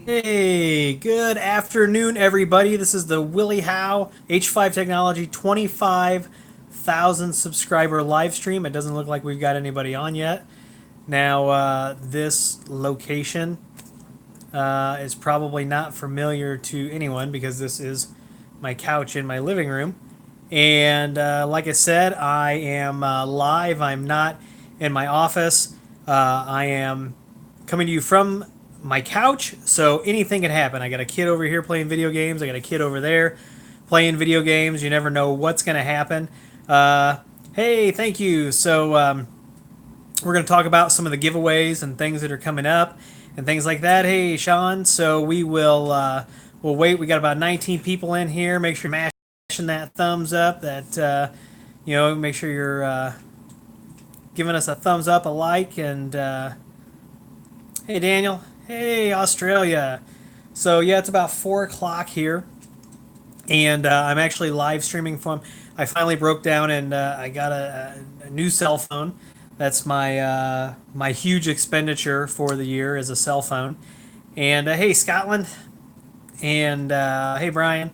Hey, good afternoon, everybody. This is the Willie Howe H5 Technology 25,000 subscriber live stream. It doesn't look like we've got anybody on yet. Now, this location is probably not familiar to anyone because this is my couch in my living room. And like I said, I am live. I'm not in my office. I am coming to you from my couch, so anything can happen. I got a kid over here playing video games. I got a kid over there playing video games. You never know what's going to happen. Hey, thank you. So we're going to talk about some of the giveaways and things that are coming up and things like that. Hey, Sean. So we'll wait. We got about 19 people in here. Make sure you're mashing that thumbs up. Make sure you're giving us a thumbs up, a like, and hey, Daniel. Hey, Australia. So yeah, it's about 4 o'clock here, and I'm actually live streaming from. I finally broke down and I got a new cell phone. That's my huge expenditure for the year is a cell phone. And hey, Scotland, and hey, Brian.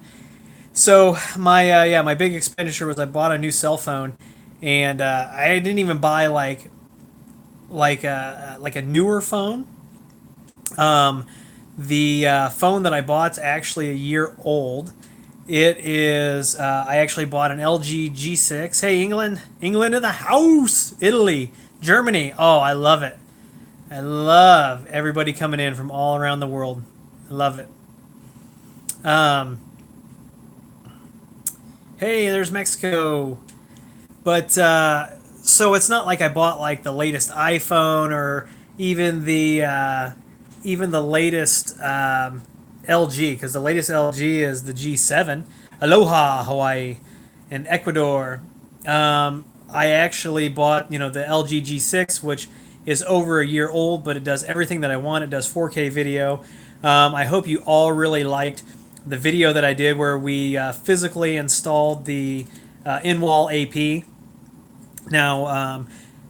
So my big expenditure was I bought a new cell phone, and I didn't even buy like a newer phone. Um, the phone that I bought's actually a year old. It is. I actually bought an LG G6. Hey, England, England in the house. Italy, Germany. Oh, I love it. I love everybody coming in from all around the world. I love it. Um, hey, there's Mexico. But so it's not like I bought like the latest iPhone or even the latest LG, because the latest LG is the G7. Aloha, Hawaii, and Ecuador. I actually bought the LG G6, which is over a year old, but it does everything that I want. It does 4K video. I hope you all really liked the video that I did where we physically installed the in-wall AP. Now,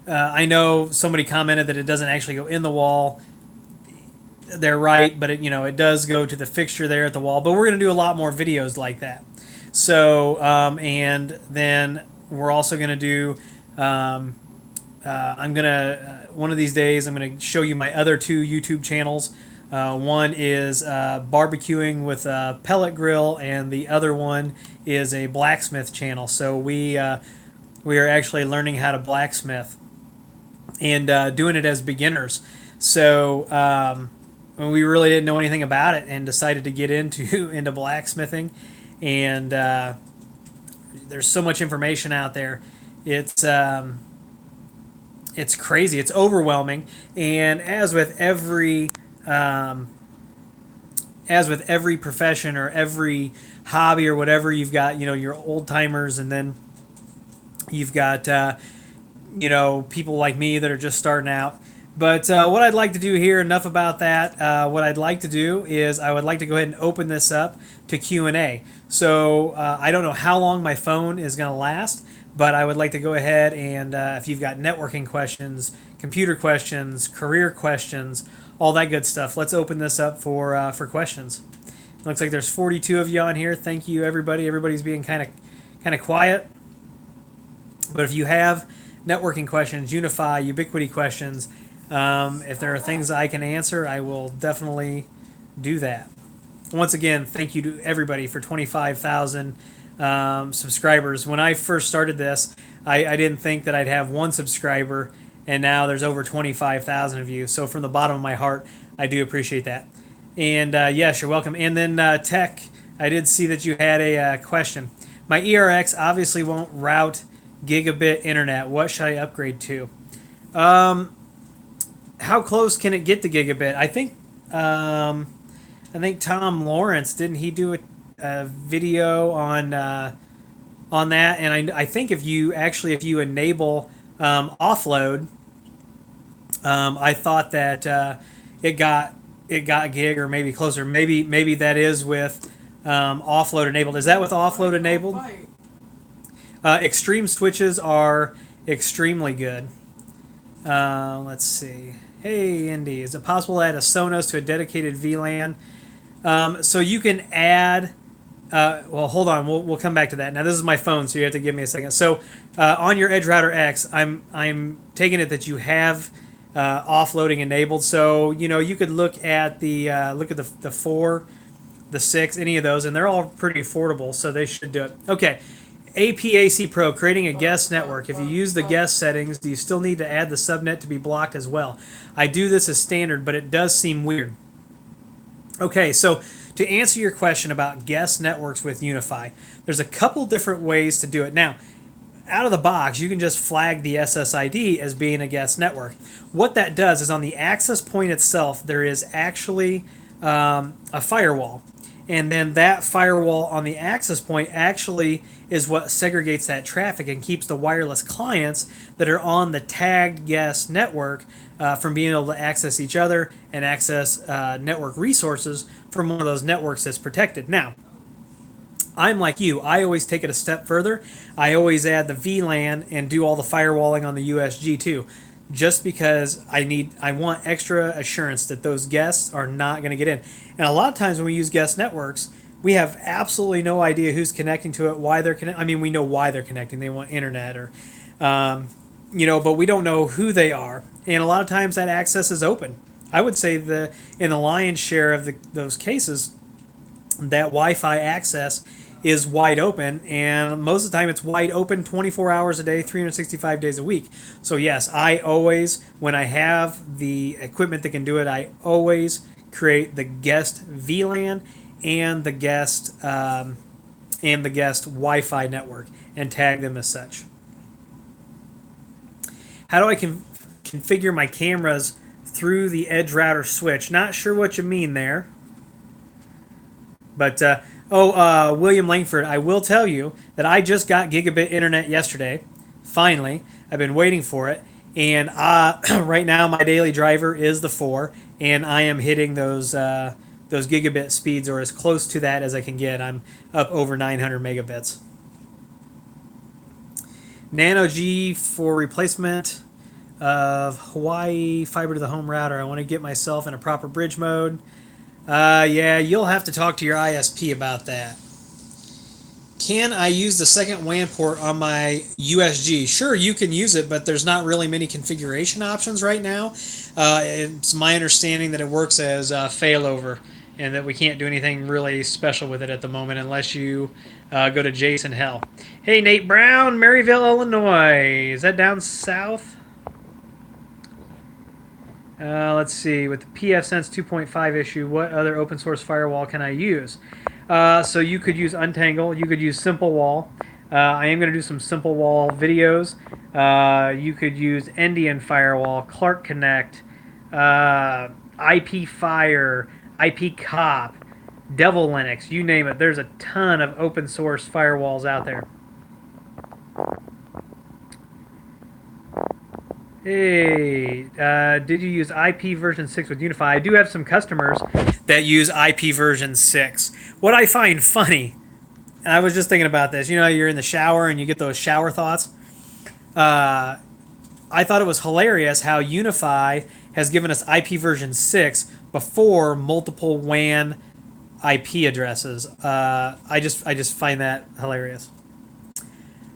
I know somebody commented that it doesn't actually go in the wall. They're right, but it does go to the fixture there at the wall. But we're going to do a lot more videos like that. So, and then we're also going to do. I'm gonna one of these days I'm gonna show you my other two YouTube channels. One is barbecuing with a pellet grill, and the other one is a blacksmith channel. So we are actually learning how to blacksmith and doing it as beginners. So we really didn't know anything about it and decided to get into blacksmithing. And there's so much information out there. It's crazy. It's overwhelming. And um, as with every profession or every hobby or whatever, you've got your old timers, and then you've got people like me that are just starting out. But what I'd like to do here, enough about that. What I'd like to do is I would like to go ahead and open this up to Q&A. So I don't know how long my phone is going to last, but I would like to go ahead and if you've got networking questions, computer questions, career questions, all that good stuff, let's open this up for questions. Looks like there's 42 of you on here. Thank you, everybody. Everybody's being kind of quiet. But if you have networking questions, Unify, Ubiquity questions, if there are things I can answer, I will definitely do that. Once again, thank you to everybody for 25,000 subscribers. When I first started this, I didn't think that I'd have one subscriber, and now there's over 25,000 of you. So from the bottom of my heart, I do appreciate that. And yes, you're welcome. And then Tech, I did see that you had a question. My ERX obviously won't route gigabit internet. What should I upgrade to? How close can it get to gigabit? I think Tom Lawrence, didn't he do a video on that? And I think if you enable offload, I thought that it got gig or maybe closer. Maybe that is with offload enabled. Is that with offload enabled? Extreme switches are extremely good. Let's see. Hey, Indy, is it possible to add a Sonos to a dedicated VLAN? So you can add. Well, hold on. We'll come back to that. Now this is my phone, so you have to give me a second. So on your Edge Router X, I'm taking it that you have offloading enabled. So you could look at the 4, the 6, any of those, and they're all pretty affordable, so they should do it. Okay. APAC Pro, creating a guest network. If you use the guest settings, do you still need to add the subnet to be blocked as well? I do this as standard, but it does seem weird. Okay, so to answer your question about guest networks with Unify, there's a couple different ways to do it. Now, out of the box, you can just flag the SSID as being a guest network. What that does is on the access point itself, there is actually a firewall. And then that firewall on the access point actually is what segregates that traffic and keeps the wireless clients that are on the tagged guest network from being able to access each other and access network resources from one of those networks that's protected. Now, I'm like you. I always take it a step further. I always add the VLAN and do all the firewalling on the USG too, just because I want extra assurance that those guests are not going to get in. And a lot of times when we use guest networks, we have absolutely no idea who's connecting to it, why they're connecting. I mean, we know why they're connecting. They want internet or, but we don't know who they are. And a lot of times that access is open. I would say in the lion's share of those cases, that Wi-Fi access is wide open, and most of the time it's wide open 24 hours a day, 365 days a week. So yes, I always, when I have the equipment that can do it, I always create the guest VLAN and the guest Wi-Fi network and tag them as such. How do I configure my cameras through the Edge router switch? Not sure what you mean there. But, William Langford, I will tell you that I just got gigabit internet yesterday. Finally. I've been waiting for it. And right now my daily driver is the 4, and I am hitting those gigabit speeds, or as close to that as I can get. I'm up over 900 megabits. Nano G for replacement of Hawaii fiber to the home router. I want to get myself in a proper bridge mode. Yeah, you'll have to talk to your ISP about that. Can I use the second WAN port on my USG? Sure, you can use it, but there's not really many configuration options right now. It's my understanding that it works as failover, and that we can't do anything really special with it at the moment unless you go to Jason Hell. Hey, Nate Brown, Maryville, Illinois. Is that down south? Let's see, with the pfSense 2.5 issue, what other open source firewall can I use? So you could use Untangle, you could use Simple Wall. I am going to do some Simple Wall videos. You could use Endian Firewall, Clark Connect, IP Fire, IP Cop, Devil Linux, you name it. There's a ton of open source firewalls out there. Hey, did you use IP version 6 with Unify? I do have some customers that use IP version 6. What I find funny, and I was just thinking about this, you're in the shower and you get those shower thoughts. I thought it was hilarious how Unify has given us IP version 6 before multiple WAN IP addresses. I just find that hilarious.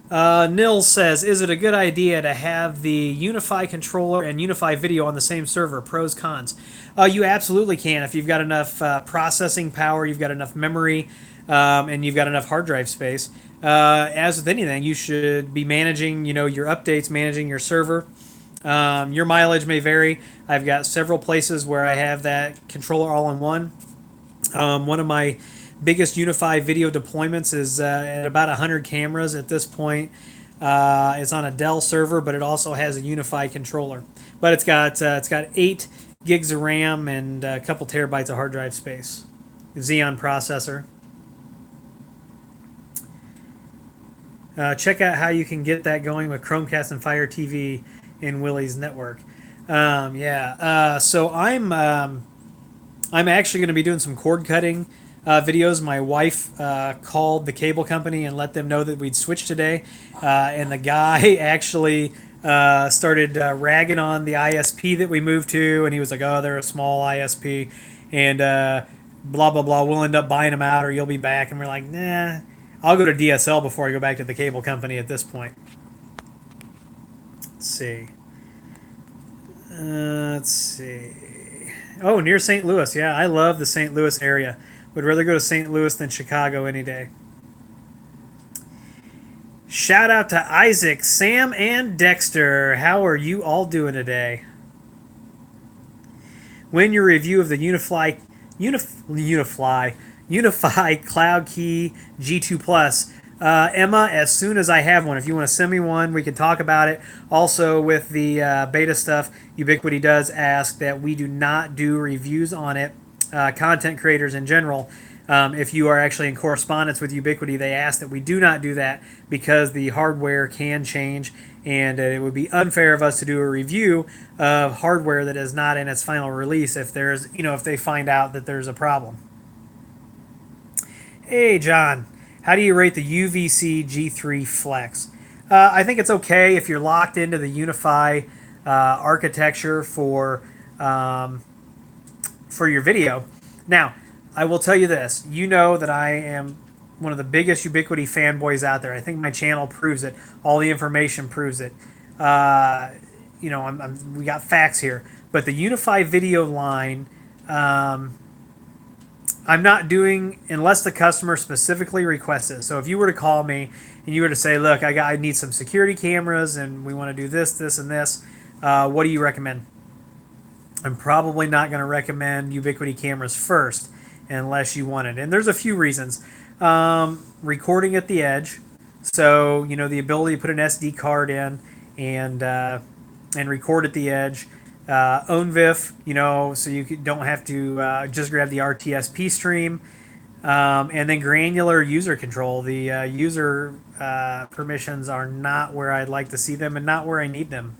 Nils says, is it a good idea to have the Unify controller and Unify video on the same server? Pros, cons. You absolutely can if you've got enough processing power, you've got enough memory, and you've got enough hard drive space. As with anything, you should be managing, your updates, managing your server. Your mileage may vary. I've got several places where I have that controller all in one. One of my biggest Unify video deployments is at about 100 cameras at this point. It's on a Dell server, but it also has a Unify controller. But it's got 8 gigs of RAM and a couple terabytes of hard drive space. Xeon processor. Check out how you can get that going with Chromecast and Fire TV in Willie's network. So I'm actually going to be doing some cord cutting videos. My wife called the cable company and let them know that we'd switch today, and the guy actually started ragging on the ISP that we moved to, and he was like, "Oh, they're a small ISP," and blah blah blah. We'll end up buying them out, or you'll be back. And we're like, "Nah, I'll go to DSL before I go back to the cable company at this point." Let's see. Let's see. Oh, near St. Louis. Yeah, I love the St. Louis area. Would rather go to St. Louis than Chicago any day. Shout out to Isaac, Sam, and Dexter. How are you all doing today? When your review of the Unify Cloud Key G2 Plus. Emma, as soon as I have one, if you want to send me one, we can talk about it. Also, with the beta stuff, Ubiquiti does ask that we do not do reviews on it. Content creators in general, if you are actually in correspondence with Ubiquiti, they ask that we do not do that because the hardware can change, and it would be unfair of us to do a review of hardware that is not in its final release if there's, if they find out that there's a problem. Hey, John, how do you rate the UVC G3 Flex? I think it's okay if you're locked into the Unify architecture for your video. Now, I will tell you this. You know that I am one of the biggest Ubiquiti fanboys out there. I think my channel proves it. All the information proves it. We got facts here. But the Unify video line, I'm not doing unless the customer specifically requests it. So if you were to call me and you were to say, "Look, I need some security cameras and we want to do this, this, and this. What do you recommend?" I'm probably not going to recommend Ubiquiti cameras first unless you want it. And there's a few reasons. Recording at the edge, so the ability to put an SD card in and record at the edge. OwnVIF, so you don't have to just grab the RTSP stream, and then granular user control. The user permissions are not where I'd like to see them and not where I need them.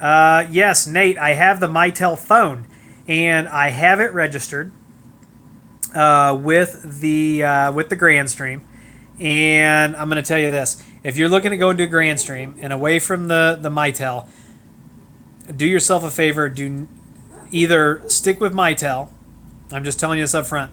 Yes, Nate, I have the Mitel phone, and I have it registered with the GrandStream. And I'm going to tell you this: if you're looking to go into a GrandStream and away from the Mitel, do yourself a favor. Do either stick with Mitel. I'm just telling you this up front,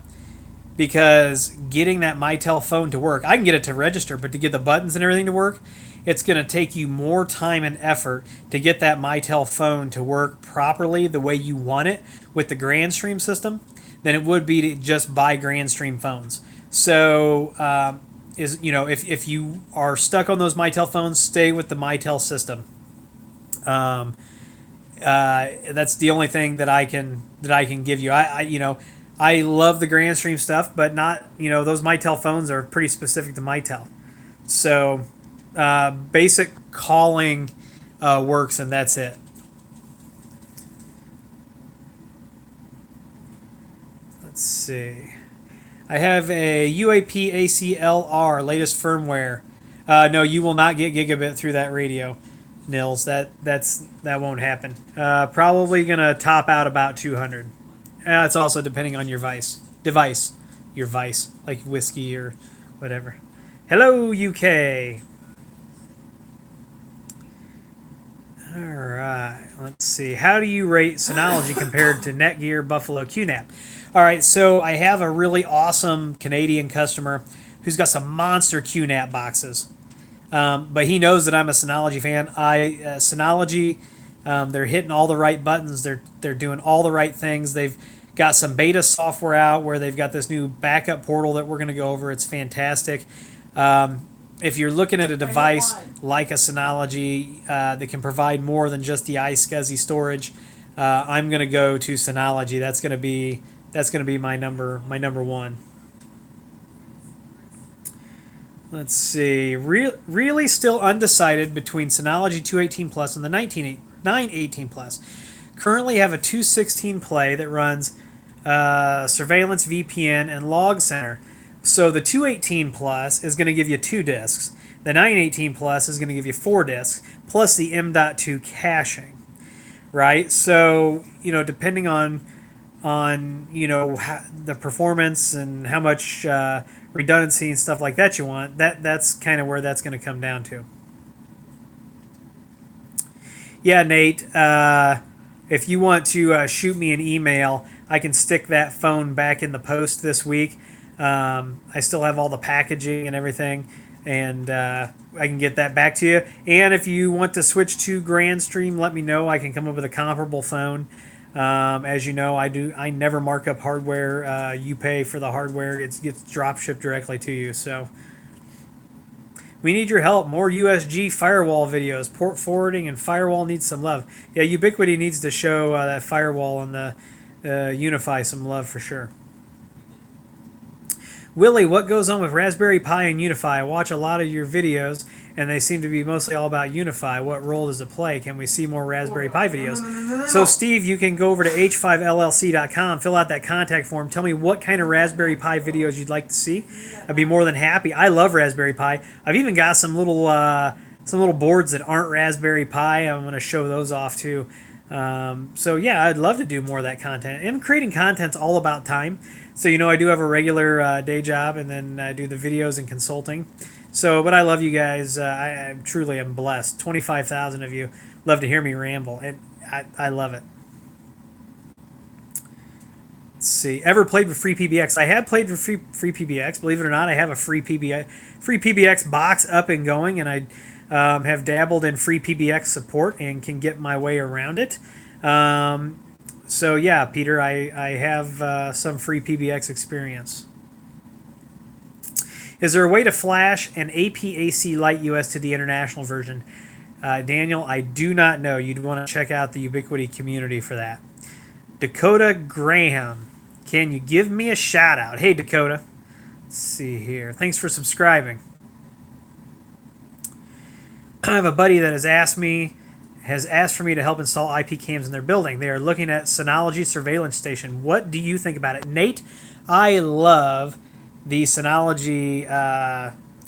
because getting that Mitel phone to work, I can get it to register, but to get the buttons and everything to work, it's going to take you more time and effort to get that Mitel phone to work properly the way you want it with the GrandStream system than it would be to just buy GrandStream phones. So, if you are stuck on those Mitel phones, stay with the Mitel system. That's the only thing that I can give you. I love the GrandStream stuff, but not, those Mitel phones are pretty specific to Mitel. So basic calling works, and that's it. Let's see. I have a UAP ACLR latest firmware. No, you will not get gigabit through that radio, Nils. That won't happen. Probably gonna top out about 200. It's also depending on your device, your vice, like whiskey or whatever. Hello, UK. All right, let's see. How do you rate Synology compared to Netgear, Buffalo, QNAP? All right, so I have a really awesome Canadian customer who's got some monster QNAP boxes. But he knows that I'm a Synology fan. Synology, they're hitting all the right buttons. They're doing all the right things. They've got some beta software out where they've got this new backup portal that we're going to go over. It's fantastic. If you're looking at a device like a Synology that can provide more than just the iSCSI storage, I'm going to go to Synology. That's going to be my number one. Let's see. Really still undecided between Synology 218 Plus and the 918 Plus. Currently have a 216 Play that runs Surveillance VPN and Log Center. So the 218 Plus is going to give you 2 disks. The 918 Plus is going to give you 4 disks, plus the M.2 caching, right? So, depending on the performance and how much redundancy and stuff like that you want, that's kind of where that's going to come down to. Yeah, Nate. If you want to shoot me an email, I can stick that phone back in the post this week. I still have all the packaging and everything, and I can get that back to you. And if you want to switch to Grandstream, let me know. I can come up with a comparable phone. As you know, I do. I never mark up hardware. You pay for the hardware. It gets drop shipped directly to you. So we need your help. More USG firewall videos. Port forwarding and firewall needs some love. Yeah, Ubiquiti needs to show that firewall and the Unify some love for sure. Willie, what goes on with Raspberry Pi and Unify? I watch a lot of your videos, and they seem to be mostly all about Unify. What role does it play? Can we see more Raspberry Pi videos? So, Steve, you can go over to h5llc.com, fill out that contact form. Tell me what kind of Raspberry Pi videos you'd like to see. I'd be more than happy. I love Raspberry Pi. I've even got some little boards that aren't Raspberry Pi. I'm going to show those off too. So yeah, I'd love to do more of that content. And creating content's all about time. So I do have a regular day job, and then I do the videos and consulting. So, but I love you guys. I truly am blessed. 25,000 of you love to hear me ramble, and I love it. Let's see. Ever played with free PBX? I have played with free PBX. Believe it or not, I have a free PBX box up and going, and I have dabbled in free PBX support and can get my way around it. So yeah, Peter, I have some free PBX experience. Is there a way to flash an APAC Lite US to the international version? Daniel, I do not know. You'd want to check out the Ubiquiti community for that. Dakota Graham, can you give me a shout out? Hey, Dakota. Let's see here. Thanks for subscribing. I have a buddy that has asked for me to help install IP cams in their building. They are looking at Synology surveillance station. What do you think about it? Nate, I love the Synology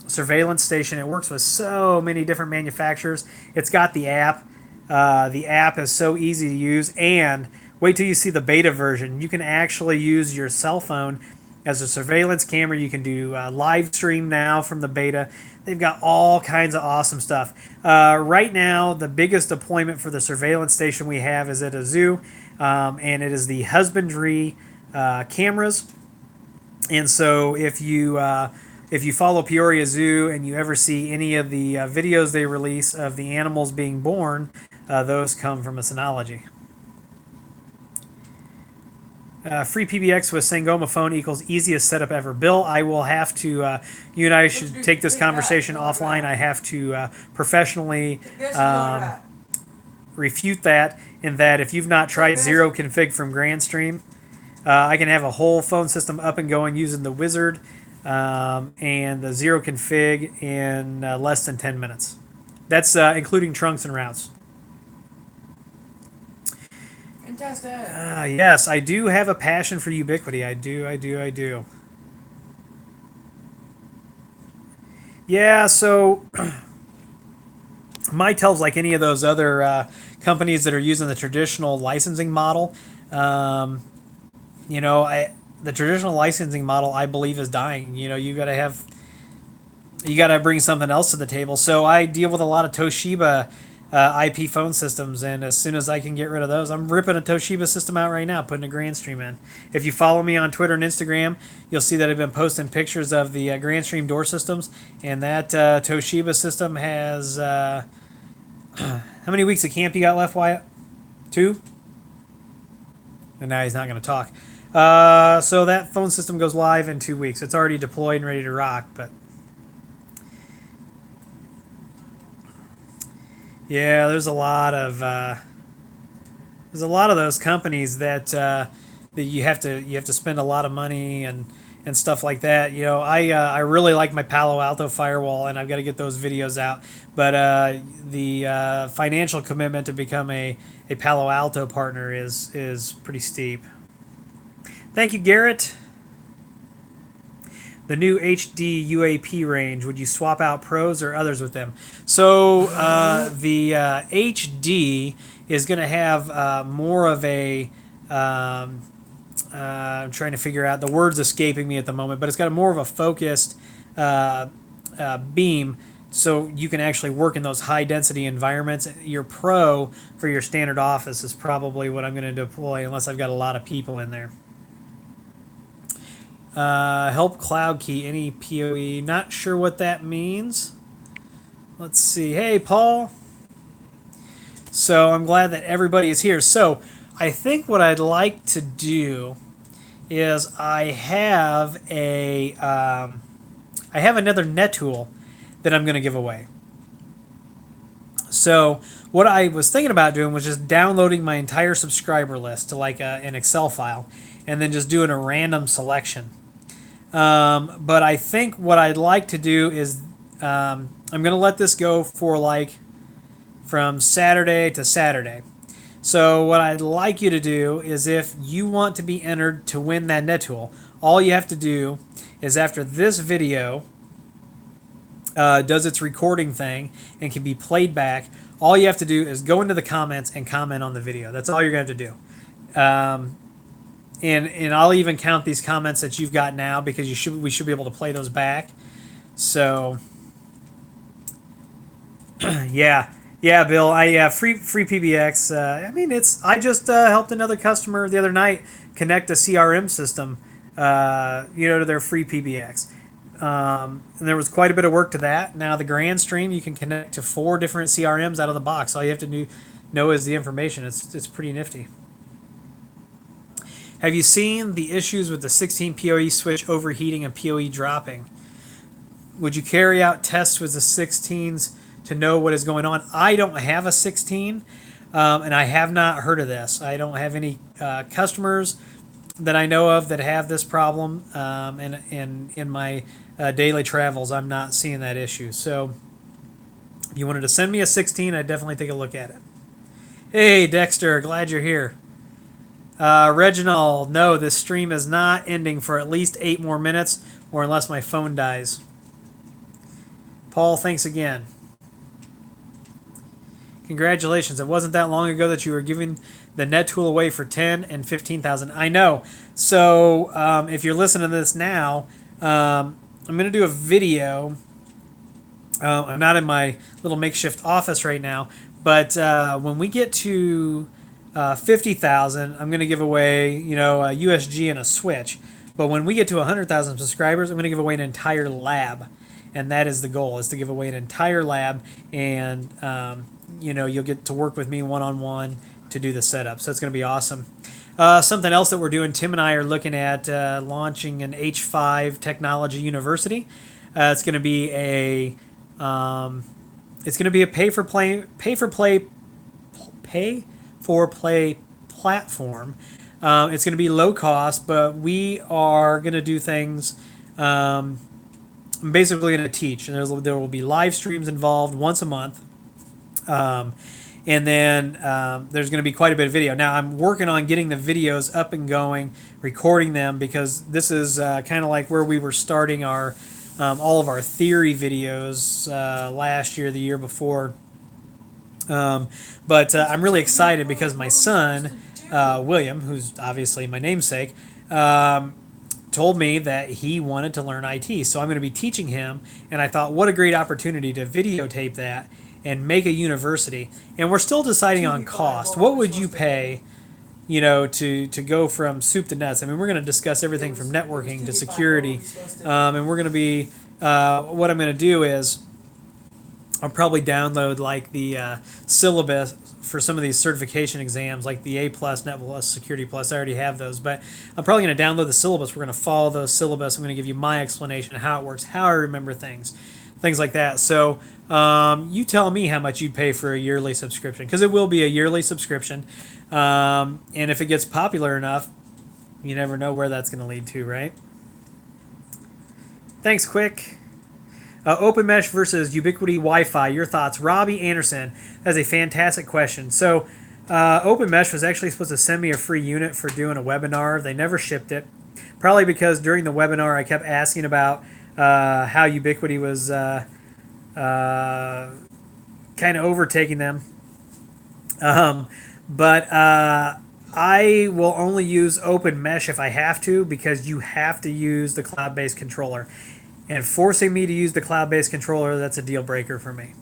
surveillance station. It works with so many different manufacturers. It's got the app. The app is so easy to use, and wait till you see the beta version. You can actually use your cell phone as a surveillance camera. You can do live stream now from the beta. They've got all kinds of awesome stuff. Right now, the biggest deployment for the surveillance station we have is at a zoo, and it is the husbandry cameras. And so if you follow Peoria Zoo and you ever see any of the videos they release of the animals being born, those come from a Synology. Free PBX with Sangoma phone equals easiest setup ever. Bill, I will have to, you and I should take this conversation offline. I have to professionally refute that, in that if you've not tried zero config from Grandstream, I can have a whole phone system up and going using the wizard and the zero config in less than 10 minutes. That's including trunks and routes. Fantastic. Yes, I do have a passion for Ubiquiti. I do. Yeah, so Mitel's like any of those other companies that are using the traditional licensing model. The traditional licensing model, I believe, is dying. You got to bring something else to the table. So I deal with a lot of Toshiba IP phone systems, and as soon as I can get rid of those, I'm ripping a Toshiba system out right now, putting a Grandstream in. If you follow me on Twitter and Instagram, you'll see that I've been posting pictures of the Grandstream door systems, and that Toshiba system has how many weeks of camp you got left, Wyatt? 2? And now he's not going to talk. So that phone system goes live in 2 weeks. It's already deployed and ready to rock, but yeah, there's a lot of those companies that you have to spend a lot of money and stuff like that. I really like my Palo Alto firewall, and I've got to get those videos out. But the financial commitment to become a Palo Alto partner is pretty steep. Thank you, Garrett. The new HD UAP range, would you swap out pros or others with them? So the HD is going to have more of a, I'm trying to figure out, the word's escaping me at the moment, but it's got more of a focused beam so you can actually work in those high density environments. Your Pro for your standard office is probably what I'm going to deploy unless I've got a lot of people in there. Help cloud key any PoE. Not sure what that means. Let's see. Hey, Paul. So I'm glad that everybody is here. So I think what I'd like to do is I have another net tool that I'm going to give away. So what I was thinking about doing was just downloading my entire subscriber list to like an Excel file, and then just doing a random selection. But I think what I'd like to do is I'm going to let this go for like from Saturday to Saturday. So what I'd like you to do is if you want to be entered to win that net tool, all you have to do is after this video does its recording thing and can be played back, all you have to do is go into the comments and comment on the video. That's all you're going to have to do. And I'll even count these comments that you've got now because we should be able to play those back. So yeah. Yeah, Bill. Free PBX. I mean, I just helped another customer the other night connect a CRM system, to their free PBX. And there was quite a bit of work to that. Now the Grand Stream, you can connect to 4 different CRMs out of the box. All you have to know is the information. It's pretty nifty. Have you seen the issues with the 16 PoE switch overheating and PoE dropping? Would you carry out tests with the 16s to know what is going on? I don't have a 16, and I have not heard of this. I don't have any customers that I know of that have this problem, and in my daily travels, I'm not seeing that issue. So if you wanted to send me a 16, I'd definitely take a look at it. Hey, Dexter, glad you're here. Reginald, no, this stream is not ending for at least 8 more minutes, or unless my phone dies. Paul, thanks again. Congratulations. It wasn't that long ago that you were giving the net tool away for 10 and 15,000. I know. So if you're listening to this now, I'm going to do a video. I'm not in my little makeshift office right now, but when we get to 50,000, I'm going to give away, a USG and a switch. But when we get to 100,000 subscribers, I'm going to give away an entire lab. And that is the goal, is to give away an entire lab, and you'll get to work with me one-on-one to do the setup. So it's going to be awesome. Something else that we're doing, Tim and I are looking at launching an H5 Technology University. It's going to be a pay for play platform. It's going to be low cost, but we are going to do things. I'm basically going to teach, and there will be live streams involved once a month. And then there's going to be quite a bit of video. Now, I'm working on getting the videos up and going, recording them, because this is kind of like where we were starting our all of our theory videos last year, the year before. But I'm really excited because my son, William, who's obviously my namesake, told me that he wanted to learn IT. So I'm going to be teaching him, and I thought, what a great opportunity to videotape that and make a university. And we're still deciding on cost. What would you pay, to go from soup to nuts? I mean, we're going to discuss everything from networking to security, and we're going to be, what I'm going to do is I'll probably download like the syllabus for some of these certification exams, like the A+, Net Plus, Security Plus. I already have those, but I'm probably going to download the syllabus. We're going to follow those syllabus. I'm going to give you my explanation of how it works, how I remember things like that. So you tell me how much you'd pay for a yearly subscription, because it will be a yearly subscription. And if it gets popular enough, you never know where that's going to lead to, right? Thanks, Quick. Open Mesh versus Ubiquiti Wi-Fi. Your thoughts, Robbie Anderson? That's a fantastic question. So, Open Mesh was actually supposed to send me a free unit for doing a webinar. They never shipped it, probably because during the webinar I kept asking about how Ubiquiti was kind of overtaking them. But I will only use Open Mesh if I have to, because you have to use the cloud-based controller. And forcing me to use the cloud-based controller, that's a deal breaker for me.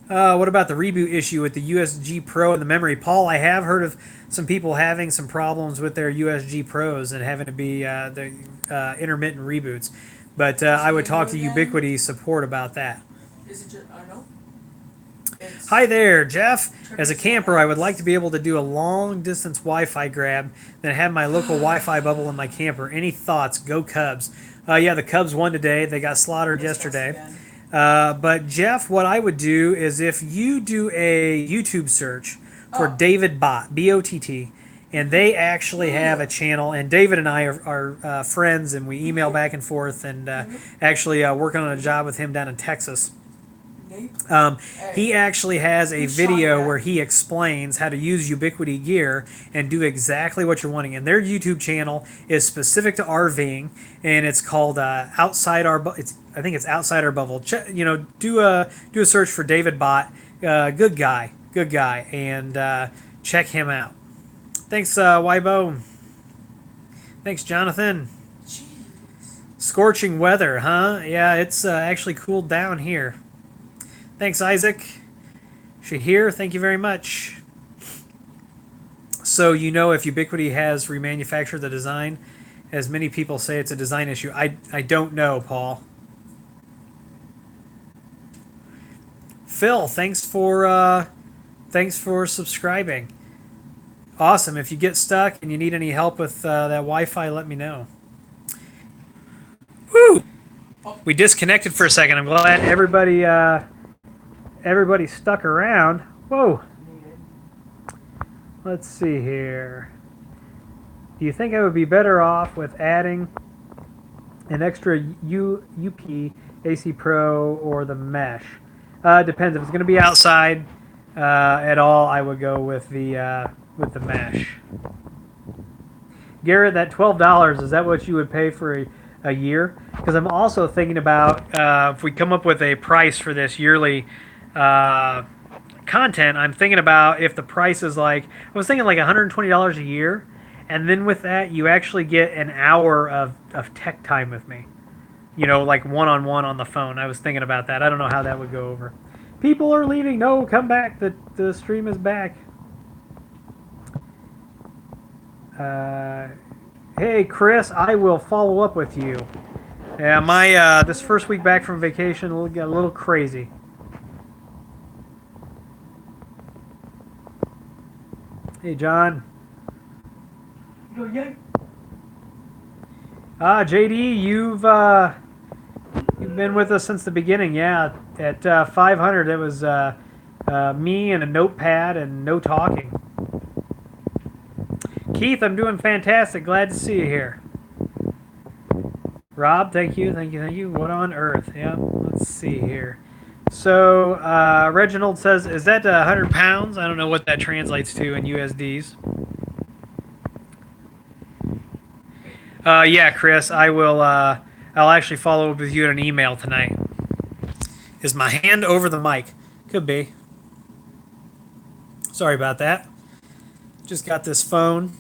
What about the reboot issue with the USG Pro and the memory? Paul, I have heard of some people having some problems with their USG Pros and having to be the intermittent reboots. But I would talk to Ubiquiti support about that. Is it just, I don't know. Hi there, Jeff. As a camper, I would like to be able to do a long distance Wi Fi grab, then have my local Wi Fi bubble in my camper. Any thoughts? Go Cubs. Yeah, the Cubs won today. They got slaughtered yesterday. But Jeff, what I would do is if you do a YouTube search for David Bott, B-O-T-T, and they actually have a channel, and David and I are friends, and we email back and forth, and actually working on a job with him down in Texas. He actually has a video where he explains how to use Ubiquiti gear and do exactly what you're wanting. And their YouTube channel is specific to RVing, and it's called Outside Our. I think it's Outside Our Bubble. Do a search for David Bott. Good guy, and check him out. Thanks, Wybo. Thanks, Jonathan. Jeez. Scorching weather, huh? Yeah, it's actually cooled down here. Thanks, Isaac. Shahir, thank you very much. So if Ubiquiti has remanufactured the design, as many people say it's a design issue. I don't know, Paul. Phil, thanks for subscribing. Awesome. If you get stuck and you need any help with that Wi-Fi, let me know. Woo! We disconnected for a second. I'm glad everybody stuck around. Whoa. Let's see here. Do you think I would be better off with adding an extra UP AC Pro or the mesh? Depends. If it's going to be outside at all, I would go with the mesh. Garrett, that $12, is that what you would pay for a year? Because I'm also thinking about if we come up with a price for this yearly content, I'm thinking about if the price is I was thinking like $120 a year, and then with that you actually get an hour of tech time with me, like one-on-one on the phone. I was thinking about that. I don't know how that would go over. People are leaving. No, come back. The stream is back. Hey Chris, I will follow up with you. Yeah, my this first week back from vacation got a little crazy. Hey, John. JD, you've been with us since the beginning. Yeah, at 500, it was me and a notepad and no talking. Keith, I'm doing fantastic. Glad to see you here. Rob, thank you. What on earth? Yeah, let's see here. So, Reginald says, is that 100 pounds? I don't know what that translates to in USDs. Yeah, Chris, I will, I'll actually follow up with you in an email tonight. Is my hand over the mic? Could be. Sorry about that. Just got this phone.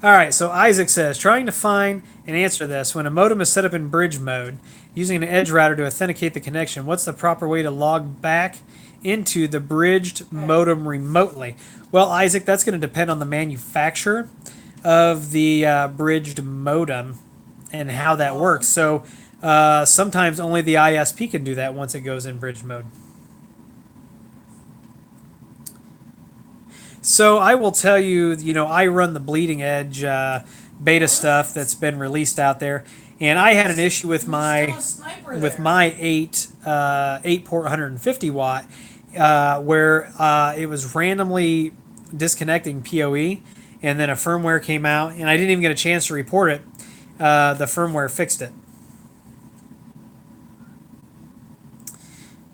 All right, so Isaac says, trying to find an answer to this. When a modem is set up in bridge mode, using an edge router to authenticate the connection, what's the proper way to log back into the bridged modem remotely? Well, Isaac, that's going to depend on the manufacturer of the bridged modem and how that works. So sometimes only the ISP can do that once it goes in bridge mode. So I will tell you, I run the bleeding edge beta stuff that's been released out there, and I had an issue with my 8 port 150 watt where it was randomly disconnecting PoE, and then a firmware came out, and I didn't even get a chance to report it. The firmware fixed it.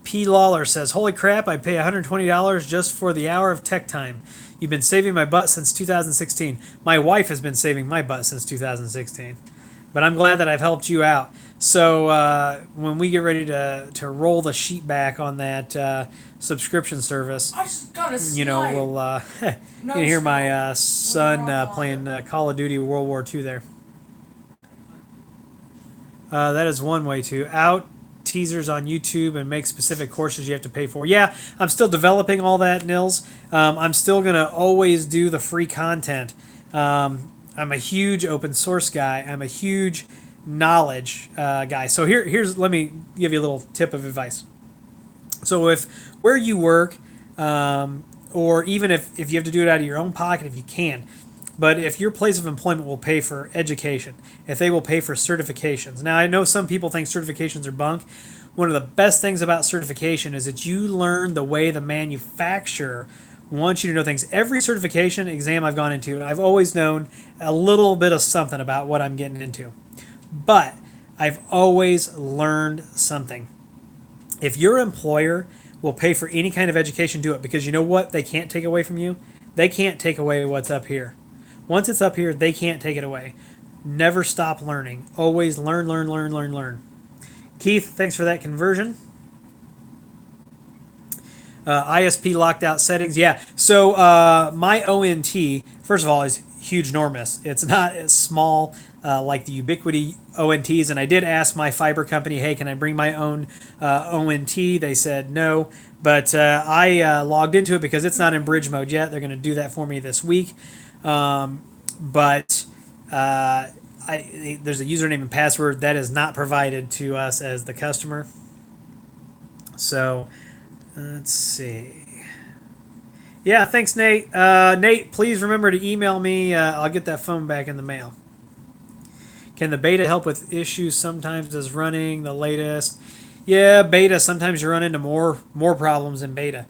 P. Lawler says, holy crap, I pay $120 just for the hour of tech time. You've been saving my butt since 2016. My wife has been saving my butt since 2016. But I'm glad that I've helped you out. So when we get ready to roll the sheet back on that subscription service, we'll you can hear my son playing Call of Duty World War II there. That is one way to out teasers on YouTube and make specific courses you have to pay for. Yeah, I'm still developing all that, Nils. I'm still gonna always do the free content. I'm a huge open source guy. I'm a huge knowledge guy. So here's let me give you a little tip of advice. So if where you work, or even if you have to do it out of your own pocket, if you can, but if your place of employment will pay for education, if they will pay for certifications. Now, I know some people think certifications are bunk. One of the best things about certification is that you learn the way the manufacturer wants you to know things. Every certification exam I've gone into, I've always known a little bit of something about what I'm getting into. But I've always learned something. If your employer will pay for any kind of education, do it, because you know what they can't take away from you? They can't take away what's up here. Once it's up here, they can't take it away. Never stop learning. Always learn, learn, learn, learn, learn. Keith, thanks for that conversion. ISP locked out settings. Yeah. So my ONT, first of all, is huge, enormous. It's not as small like the Ubiquiti ONTs. And I did ask my fiber company, hey, can I bring my own ONT? They said no. But I logged into it because it's not in bridge mode yet. They're going to do that for me this week. But there's a username and password that is not provided to us as the customer. So let's see. Yeah, thanks, Nate. Nate, please remember to email me. I'll get that phone back in the mail. Can the beta help with issues sometimes? Does running the latest? Yeah, beta. Sometimes you run into more problems in beta.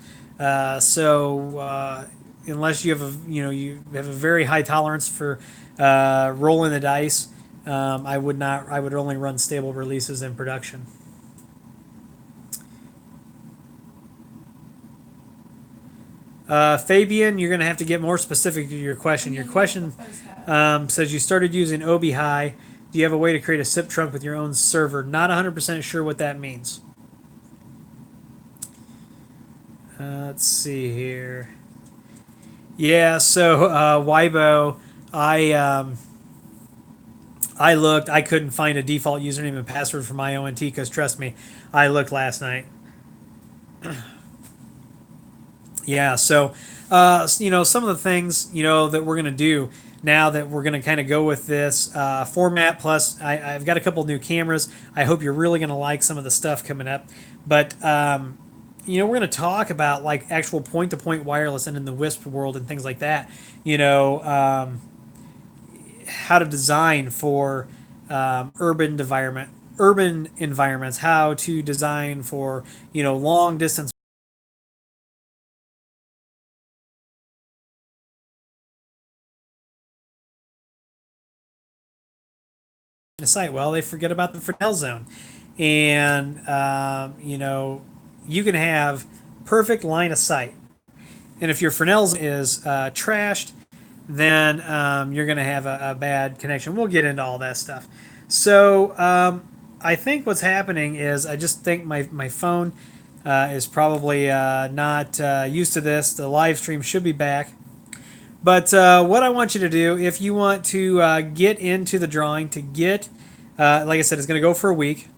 So unless you have you have a very high tolerance for rolling the dice, I would not. I would only run stable releases in production. Fabian, you're going to have to get more specific to your question. Your question says you started using OB-High. Do you have a way to create a SIP trunk with your own server? Not 100% sure what that means. Let's see here. Yeah, so Weibo, I looked. I couldn't find a default username and password for my ONT because trust me, I looked last night. Yeah, so some of the things that we're gonna do now that we're gonna kind of go with this format. Plus, I've got a couple new cameras. I hope you're really gonna like some of the stuff coming up. But we're gonna talk about like actual point-to-point wireless and in the WISP world and things like that. How to design for urban environments, how to design for long distance the site. Well, they forget about the Fresnel zone, and you can have perfect line of sight. And if your Fresnel zone is trashed, then you're going to have a bad connection. We'll get into all that stuff. So I think what's happening is I just think my phone is probably not used to this. The live stream should be back. But what I want you to do, if you want to get into the drawing, to get, like I said, it's going to go for a week.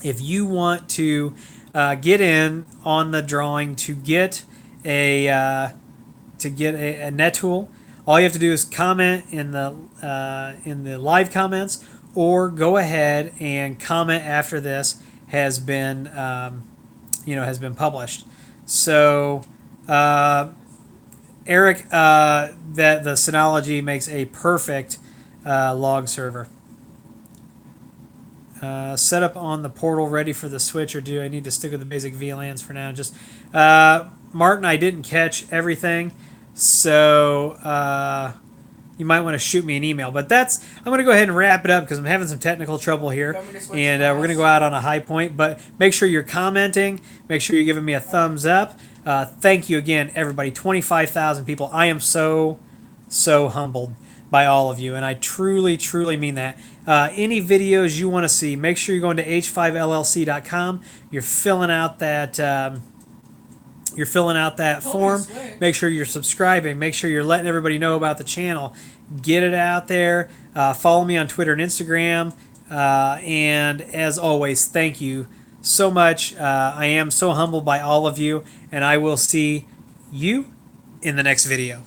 If you want to get in on the drawing to get a net tool, all you have to do is comment in the live comments, or go ahead and comment after this has been published. So. Eric, that the Synology makes a perfect log server. Set up on the portal ready for the switch, or do I need to stick with the basic VLANs for now? Just Martin, I didn't catch everything, so you might want to shoot me an email. But I'm going to go ahead and wrap it up because I'm having some technical trouble here, and we're going to go out on a high point. But make sure you're commenting. Make sure you're giving me a thumbs up. Thank you again, everybody. 25,000 people. I am so humbled by all of you, and I truly, truly mean that. Any videos you want to see, make sure you're going to h5llc.com. You're filling out that. Form. Make sure you're subscribing. Make sure you're letting everybody know about the channel. Get it out there. Follow me on Twitter and Instagram. And as always, thank you so much. I am so humbled by all of you, and I will see you in the next video.